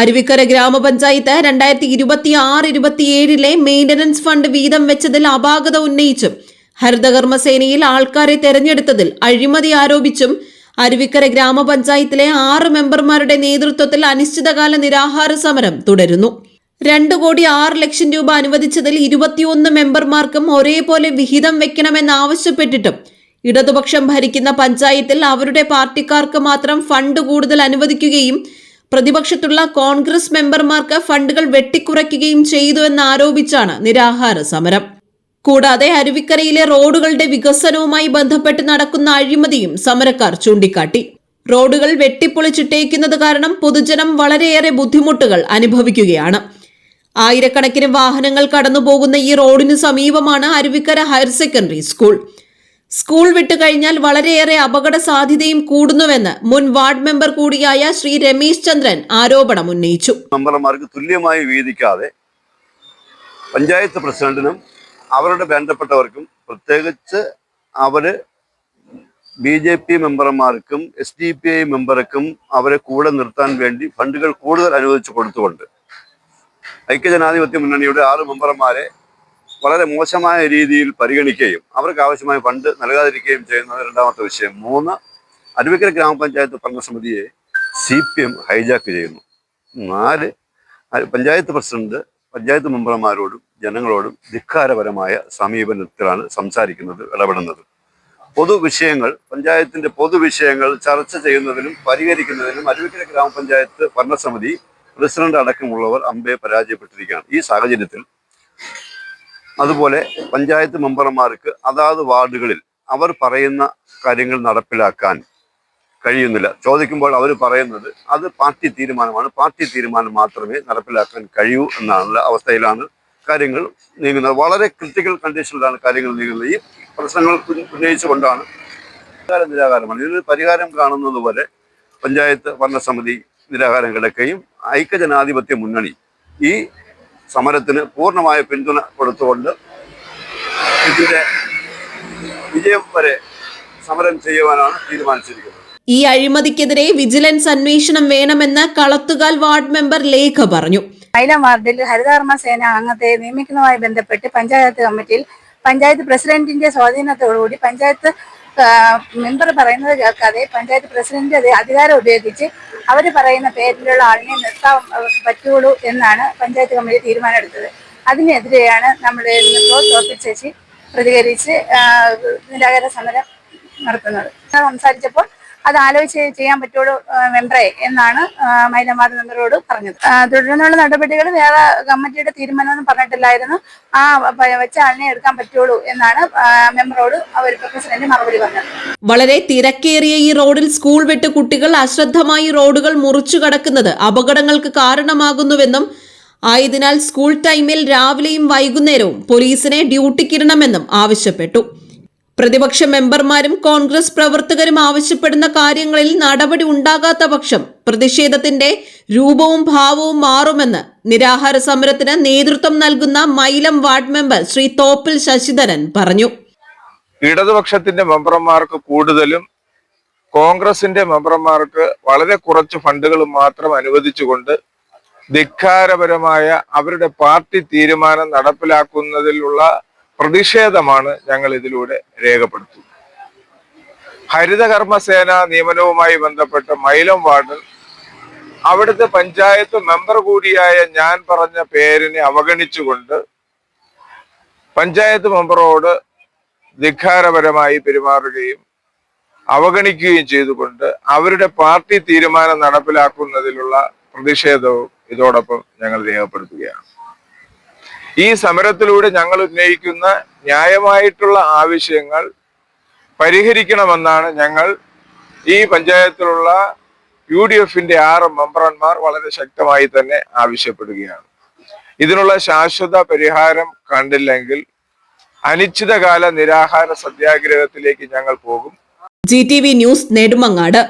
അരുവിക്കര ഗ്രാമപഞ്ചായത്ത് 2026-27 maintenance fund വീതം വെച്ചതിൽ അപാകത ഉന്നയിച്ചും ഹരിതകർമ്മസേനയിൽ ആൾക്കാരെ തെരഞ്ഞെടുത്തതിൽ അഴിമതി ആരോപിച്ചും അരുവിക്കര ഗ്രാമപഞ്ചായത്തിലെ 6 മെമ്പർമാരുടെ നേതൃത്വത്തിൽ അനിശ്ചിതകാല നിരാഹാര സമരം തുടരുന്നു. 2,06,00,000 രൂപ അനുവദിച്ചതിൽ 21 മെമ്പർമാർക്കും ഒരേപോലെ വിഹിതം വെക്കണമെന്നാവശ്യപ്പെട്ടിട്ടും ഇടതുപക്ഷം ഭരിക്കുന്ന പഞ്ചായത്തിൽ അവരുടെ പാർട്ടിക്കാർക്ക് മാത്രം ഫണ്ട് കൂടുതൽ അനുവദിക്കുകയും പ്രതിപക്ഷത്തുള്ള കോൺഗ്രസ് മെമ്പർമാർക്ക് ഫണ്ടുകൾ വെട്ടിക്കുറയ്ക്കുകയും ചെയ്തുവെന്നാരോപിച്ചാണ് നിരാഹാര സമരം. കൂടാതെ അരുവിക്കരയിലെ റോഡുകളുടെ വികസനവുമായി ബന്ധപ്പെട്ട് നടക്കുന്ന അഴിമതിയും സമരക്കാർ ചൂണ്ടിക്കാട്ടി. റോഡുകൾ വെട്ടിപ്പൊളിച്ചിട്ടേക്കുന്നത് കാരണം പൊതുജനം വളരെയേറെ ബുദ്ധിമുട്ടുകൾ അനുഭവിക്കുകയാണ്. ആയിരക്കണക്കിന് വാഹനങ്ങൾ കടന്നുപോകുന്ന ഈ റോഡിന് സമീപമാണ് Aruvikkara higher secondary school. School വിട്ടു കഴിഞ്ഞാൽ വളരെയേറെ അപകട സാധ്യതയും കൂടുന്നുവെന്ന് മുൻ വാർഡ് മെമ്പർ കൂടിയായ ശ്രീ രമേശ് ചന്ദ്രൻ ആരോപണം ഉന്നയിച്ചു. മെമ്പർമാർക്ക് തുല്യമായി വീതിക്കാതെ പഞ്ചായത്ത് പ്രസിഡന്റിനും അവരുടെ ബന്ധപ്പെട്ടവർക്കും, പ്രത്യേകിച്ച് അവര് BJP മെമ്പർമാർക്കും SDPI മെമ്പർക്കും അവരെ കൂടെ നിർത്താൻ വേണ്ടി ഫണ്ടുകൾ കൂടുതൽ അനുവദിച്ചു കൊടുത്തുകൊണ്ട് ഐക്യജനാധിപത്യ മുന്നണിയുടെ 6 മെമ്പർമാരെ വളരെ മോശമായ രീതിയിൽ പരിഗണിക്കുകയും അവർക്ക് ആവശ്യമായ ഫണ്ട് നൽകാതിരിക്കുകയും ചെയ്യുന്നത് രണ്ടാമത്തെ വിഷയം. 3, അരുവിക്കര ഗ്രാമപഞ്ചായത്ത് ഭരണസമിതിയെ CPM ഹൈജാക്ക് ചെയ്യുന്നു. 4, പഞ്ചായത്ത് പ്രസിഡന്റ് പഞ്ചായത്ത് മെമ്പർമാരോടും ജനങ്ങളോടും ധിക്കാരപരമായ സമീപനത്തിലാണ് സംസാരിക്കുന്നത്, ഇടപെടുന്നത്. പൊതുവിഷയങ്ങൾ, പഞ്ചായത്തിന്റെ പൊതുവിഷയങ്ങൾ ചർച്ച ചെയ്യുന്നതിനും പരിഹരിക്കുന്നതിനും അരുവിക്കര ഗ്രാമപഞ്ചായത്ത് ഭരണസമിതി പ്രസിഡന്റ് അടക്കമുള്ളവർ അമ്പെ പരാജയപ്പെട്ടിരിക്കുകയാണ്. ഈ സാഹചര്യത്തിൽ അതുപോലെ പഞ്ചായത്ത് മെമ്പർമാർക്ക് അതാത് വാർഡുകളിൽ അവർ പറയുന്ന കാര്യങ്ങൾ നടപ്പിലാക്കാൻ കഴിയുന്നില്ല. ചോദിക്കുമ്പോൾ അവർ പറയുന്നത് അത് പാർട്ടി തീരുമാനമാണ്, പാർട്ടി തീരുമാനം മാത്രമേ നടപ്പിലാക്കാൻ കഴിയൂ എന്നുള്ള അവസ്ഥയിലാണ് കാര്യങ്ങൾ നീങ്ങുന്നത്. വളരെ ക്രിട്ടിക്കൽ കണ്ടീഷനിലാണ് കാര്യങ്ങൾ നീങ്ങുന്നത്. ഈ പ്രശ്നങ്ങൾ ഉന്നയിച്ചുകൊണ്ടാണ് നിരാഹാരമാണ്. ഇതിന് പരിഹാരം കാണുന്നത് പോലെ പഞ്ചായത്ത് ഭരണസമിതി നിരാഹാരം കിടക്കുകയും ഐക്യജനാധിപത്യ മുന്നണി ഈ സമരത്തിന് പൂർണ്ണമായ പിന്തുണ കൊടുത്തുകൊണ്ട് ഇതിന്റെ വിജയം വരെ സമരം ചെയ്യുവാനാണ് തീരുമാനിച്ചിരിക്കുന്നത്. ഈ അഴിമതിക്കെതിരെ വിജിലൻസ് അന്വേഷണം വേണമെന്ന് കളത്തുകാൽ വാർഡ് മെമ്പർ ലേഖ പറഞ്ഞു. മൈലം വാർഡിൽ ഹരിതകർമ്മസേന അംഗത്തെ നിയമിക്കുന്നതുമായി ബന്ധപ്പെട്ട് പഞ്ചായത്ത് കമ്മിറ്റിയിൽ പഞ്ചായത്ത് പ്രസിഡന്റിന്റെ സ്വാധീനത്തോടുകൂടി പഞ്ചായത്ത് മെമ്പർ പറയുന്നത് കേൾക്കാതെ പഞ്ചായത്ത് പ്രസിഡന്റ് അധികാരം ഉപയോഗിച്ച് അവർ പറയുന്ന പേരിലുള്ള ആളിനെ നിർത്താൻ പറ്റുള്ളൂ എന്നാണ് പഞ്ചായത്ത് കമ്മിറ്റി തീരുമാനമെടുത്തത്. അതിനെതിരെയാണ് നമ്മൾ തോപ്പിൽ ചേച്ചി പ്രതികരിച്ച് നിരാഹാര സമരം നടത്തുന്നത്. സംസാരിച്ചപ്പോൾ അത് ആലോചിച്ച് ചെയ്യാൻ പറ്റുള്ളൂ മെമ്പറെ എന്നാണ് മൈലം വാർഡ് മെമ്പറോട് പറഞ്ഞത്. തുടർന്നുള്ള നടപടികൾ വേറെ കമ്മിറ്റിയുടെ തീരുമാനമൊന്നും പറഞ്ഞിട്ടില്ലായിരുന്നു. ആ വെച്ച ആളിനെ എടുക്കാൻ പറ്റുള്ളൂ എന്നാണ് മെമ്പറോട് അവർ പ്രസിഡന്റ് മറുപടി പറഞ്ഞത്. വളരെ തിരക്കേറിയ ഈ റോഡിൽ സ്കൂൾ വിട്ട് കുട്ടികൾ അശ്രദ്ധമായി റോഡുകൾ മുറിച്ചു കടക്കുന്നത് അപകടങ്ങൾക്ക് കാരണമാകുന്നുവെന്നും ആയതിനാൽ സ്കൂൾ ടൈമിൽ രാവിലെയും വൈകുന്നേരവും പോലീസിനെ ഡ്യൂട്ടിക്കിടണമെന്നും ആവശ്യപ്പെട്ടു. പ്രതിപക്ഷ മെമ്പർമാരും കോൺഗ്രസ് പ്രവർത്തകരും ആവശ്യപ്പെടുന്ന കാര്യങ്ങളിൽ നടപടി ഉണ്ടാകാത്ത പക്ഷം പ്രതിഷേധത്തിന്റെ രൂപവും ഭാവവും മാറുമെന്ന് നിരാഹാര സമരത്തിന് നേതൃത്വം നൽകുന്ന മൈലം വാർഡ് മെമ്പർ ശ്രീ തോപ്പിൽ ശശിധരൻ പറഞ്ഞു. ഇടതുപക്ഷത്തിന്റെ മെമ്പർമാർക്ക് കൂടുതലും കോൺഗ്രസിന്റെ മെമ്പർമാർക്ക് വളരെ കുറച്ച് ഫണ്ടുകൾ മാത്രം അനുവദിച്ചുകൊണ്ട് ധിക്കാരപരമായ അവരുടെ പാർട്ടി തീരുമാനം നടപ്പിലാക്കുന്നതിലുള്ള പ്രതിഷേധമാണ് ഞങ്ങൾ ഇതിലൂടെ രേഖപ്പെടുത്തുന്നത്. ഹരിതകർമ്മസേന നിയമനവുമായി ബന്ധപ്പെട്ട മൈലം വാർഡിൽ അവിടുത്തെ പഞ്ചായത്ത് മെമ്പർ കൂടിയായ ഞാൻ പറഞ്ഞ പേരിനെ അവഗണിച്ചുകൊണ്ട് പഞ്ചായത്ത് മെമ്പറോട് ധിക്കാരപരമായി പെരുമാറുകയും അവഗണിക്കുകയും ചെയ്തുകൊണ്ട് അവരുടെ പാർട്ടി തീരുമാനം നടപ്പിലാക്കുന്നതിലുള്ള പ്രതിഷേധവും ഇതോടൊപ്പം ഞങ്ങൾ രേഖപ്പെടുത്തുകയാണ്. ഈ സമരത്തിലൂടെ ഞങ്ങൾ ഉന്നയിക്കുന്ന ന്യായമായിട്ടുള്ള ആവശ്യങ്ങൾ പരിഹരിക്കണമെന്നാണ് ഞങ്ങൾ ഈ പഞ്ചായത്തിലുള്ള UDFന്റെ 6 മെമ്പർമാർ വളരെ ശക്തമായി തന്നെ ആവശ്യപ്പെടുകയാണ്. ഇതിനുള്ള ശാശ്വത പരിഹാരം കണ്ടില്ലെങ്കിൽ അനിശ്ചിതകാല നിരാഹാര സത്യാഗ്രഹത്തിലേക്ക് ഞങ്ങൾ പോകും. GTV news Nedumangad.